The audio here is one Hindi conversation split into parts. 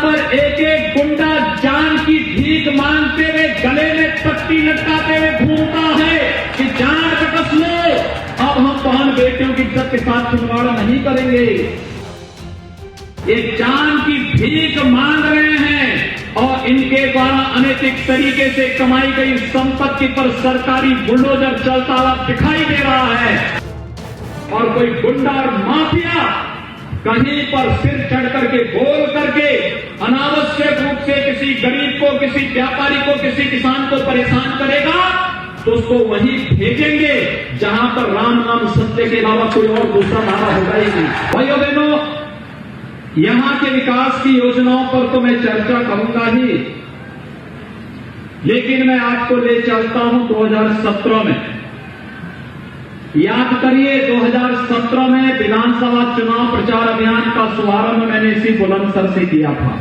पर एक एक गुंडा जान की भीख मांगते हुए गले में पट्टी लटकाते हुए घूमता है कि जान बकस लो, अब हम बहन बेटियों की इज्जत के साथ खिलवाड़ नहीं करेंगे। ये जान की भीख मांग रहे हैं और इनके द्वारा अनैतिक तरीके से कमाई गई संपत्ति पर सरकारी बुलडोजर चलता हुआ दिखाई दे रहा है। और कोई गुंडा और माफिया कहीं पर सिर चढ़ करके बोल करके अनावश्यक रूप से किसी गरीब को, किसी व्यापारी को, किसी किसान को परेशान करेगा तो उसको वहीं भेजेंगे जहां पर राम नाम सत्य के अलावा कोई और दूसरा नारा होगा ही नहीं। भाइयों बहनों, यहां के विकास की योजनाओं पर तो मैं चर्चा करूंगा ही, लेकिन मैं आपको ले चलता हूं 2017 में। याद करिए 2017 में विधानसभा चुनाव प्रचार अभियान का शुभारंभ मैंने इसी बुलंदशहर से किया था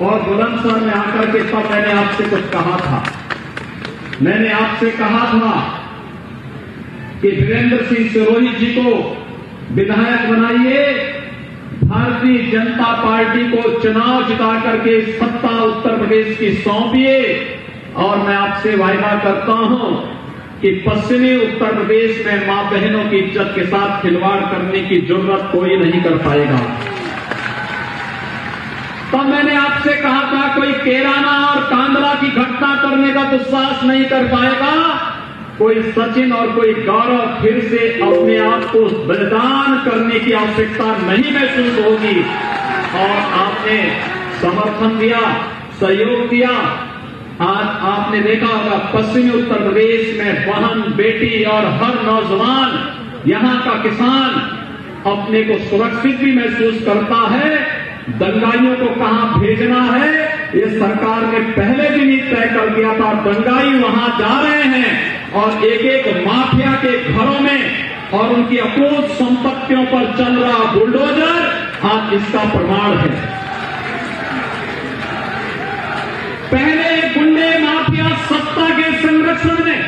और बुलंदशहर में आकर के तब मैंने आपसे कुछ कहा था। मैंने आपसे कहा था कि वीरेंद्र सिंह सिरोही जी को विधायक बनाइए, भारतीय जनता पार्टी को चुनाव जिता करके सत्ता उत्तर प्रदेश की सौंपिए और मैं आपसे वायदा करता हूं कि पश्चिमी उत्तर प्रदेश में मां बहनों की इज्जत के साथ खिलवाड़ करने की जरूरत कोई नहीं कर पाएगा। तब मैंने आपसे कहा था कोई केराना और कांदला की घटना करने का दुस्साहस नहीं कर पाएगा, कोई सचिन और कोई गौरव फिर से अपने आप को बलिदान करने की आवश्यकता नहीं महसूस होगी। और आपने समर्थन दिया, सहयोग दिया। आज आपने देखा होगा पश्चिमी उत्तर प्रदेश में बहन, बेटी और हर नौजवान, यहां का किसान अपने को सुरक्षित भी महसूस करता है। दंगाइयों को कहां भेजना है ये सरकार ने पहले दिन ही तय कर दिया था। दंगाई वहां जा रहे हैं और एक एक माफिया के घरों में और उनकी अपूर्व संपत्तियों पर चल रहा बुलडोजर आज इसका प्रमाण है। पहले गुंडे माफिया सत्ता के संरक्षण में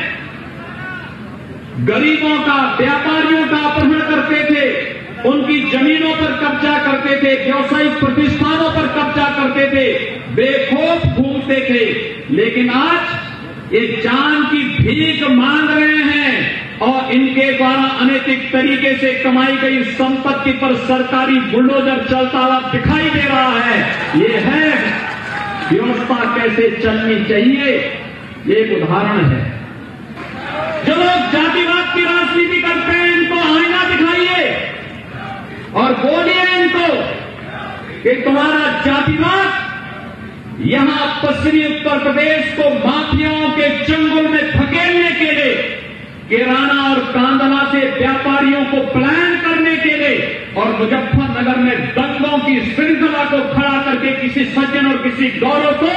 गरीबों का, व्यापारियों का अपहरण करते थे, उनकी जमीनों पर कब्जा करते थे, व्यावसायिक प्रतिष्ठानों पर कब्जा करते थे, बेखौफ घूमते थे। लेकिन आज ये जान की भीख मांग रहे हैं और इनके द्वारा अनैतिक तरीके से कमाई गई संपत्ति पर सरकारी बुलडोजर चलता हुआ दिखाई दे रहा है। ये है व्यवस्था कैसे चलनी चाहिए, एक उदाहरण है। जो लोग जातिवाद की राजनीति करते हैं इनको आईना दिखाइए और बोलिए इनको कि तुम्हारा जातिवाद यहां पश्चिमी उत्तर प्रदेश को माफियाओं के चंगुल में धकेलने के लिए, केराना और कांदला से व्यापारियों को प्लान करने के लिए और मुजफ्फरनगर में दंगों की श्रृंखला को खड़ा करके किसी सचिन और किसी गौरव को,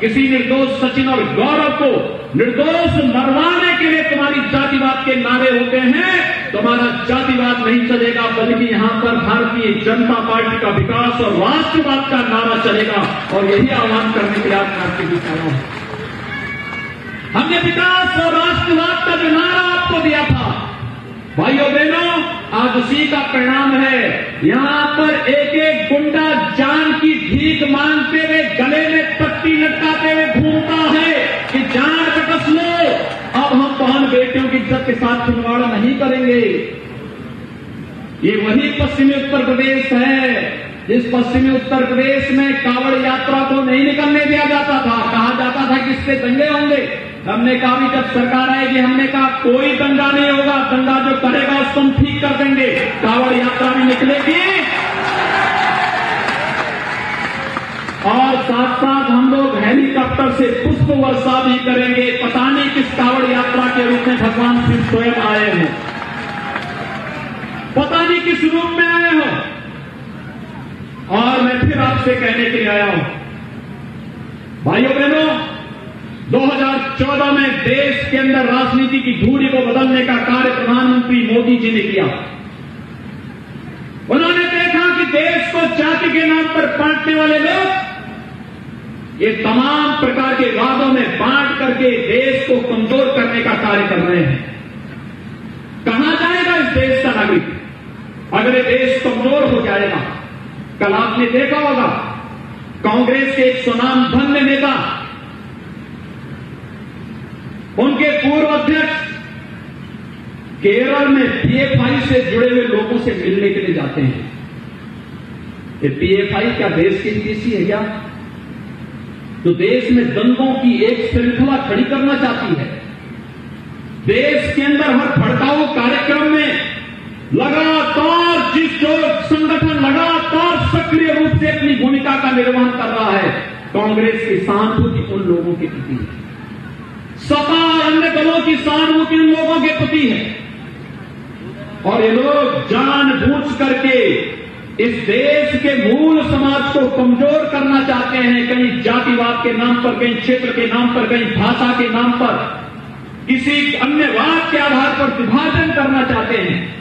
किसी निर्दोष सचिन और गौरव को निर्दोष मरवाने के लिए तुम्हारी जातिवाद के नारे होते हैं। तुम्हारा जातिवाद नहीं चलेगा, बल्कि यहां पर भारतीय जनता पार्टी का विकास और राष्ट्रवाद का नारा चलेगा। और यही आह्वान करने के लिए आज आपके बीच आया हूं। हमने विकास और राष्ट्रवाद का जो नारा आपको दिया था, भाइयों बहनों, आज उसी का परिणाम है। यहां पर एक एक गुंडा जान की भीख मांगते हुए गले में पट्टी लटकाते हुए घूमता है कि जान बकस लो, अब हम बहन बेटियों की इज्जत के साथ खिलवाड़ नहीं करेंगे। ये वही पश्चिमी उत्तर प्रदेश है जिस पश्चिमी उत्तर प्रदेश में कांवड़ यात्रा को नहीं निकलने दिया जाता था। कहा जाता था कि इससे दंगे होंगे। हमने कहा भी जब सरकार आएगी, हमने कहा कोई दंगा नहीं होगा, दंगा जो करेगा उसको हम ठीक कर देंगे। कांवड़ यात्रा भी निकलेगी और साथ साथ हम लोग हेलीकॉप्टर से पुष्प वर्षा भी करेंगे। पता नहीं किस कांवड़ यात्रा के रूप में भगवान शिव स्वयं आए हैं, पता नहीं किस रूप में आए हो। और मैं फिर आपसे कहने के लिए आया हूं, भाइयों बहनों, 2014 में देश के अंदर राजनीति की धूरी को बदलने का कार्य प्रधानमंत्री मोदी जी ने किया। उन्होंने देखा कि देश को जाति के नाम पर बांटने वाले लोग ये तमाम प्रकार के वादों में बांट करके देश को कमजोर करने का कार्य कर रहे हैं। कहां जाएगा इस देश का नागरिक अगर ये देश कमजोर हो जाएगा? कल आपने देखा होगा कांग्रेस के एक सुनामधन्य नेता, उनके पूर्व अध्यक्ष केरल में पीएफआई से जुड़े हुए लोगों से मिलने के लिए जाते हैं। ये पीएफआई क्या देश की नीति है क्या? तो देश में दंगों की एक श्रृंखला खड़ी करना चाहती है। देश के अंदर हर भड़काऊ कार्यक्रम में लगातार जो संगठन लगातार सक्रिय रूप से अपनी भूमिका का निर्वहन कर रहा है, कांग्रेस की सहानुभूति उन लोगों के प्रति है, सपा और अन्य दलों की सहानुभूति उन लोगों के प्रति है। और ये लोग जानबूझ करके इस देश के मूल समाज को कमजोर करना चाहते हैं। कहीं जातिवाद के नाम पर, कहीं क्षेत्र के नाम पर, कहीं भाषा के नाम पर, किसी अन्य वाद के आधार पर विभाजन करना चाहते हैं।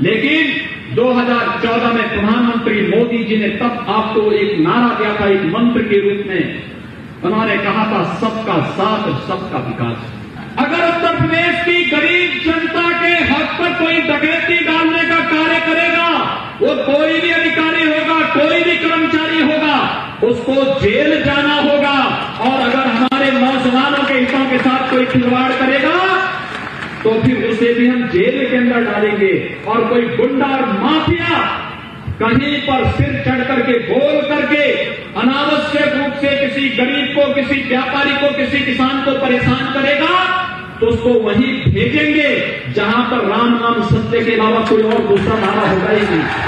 लेकिन 2014 में प्रधानमंत्री मोदी जी ने तब आपको एक नारा दिया था, एक मंत्र के रूप में उन्होंने कहा था, सबका साथ और सबका विकास। अगर उत्तर प्रदेश की गरीब जनता के हक पर कोई डकैती डालने का कार्य करेगा, वो कोई भी अधिकारी होगा, कोई भी कर्मचारी होगा, उसको जेल जाना होगा। और अगर हमारे नौजवानों के हितों के साथ कोई खिलवाड़ करेगा तो फिर उसे भी हम जेल के अंदर डालेंगे। और कोई गुंडा और माफिया कहीं पर सिर चढ़ करके बोल करके अनावश्यक रूप से किसी गरीब को, किसी व्यापारी को, किसी किसान को परेशान करेगा तो उसको वहीं भेजेंगे जहां पर राम नाम सत्य के अलावा कोई और दूसरा नारा होगा ही नहीं।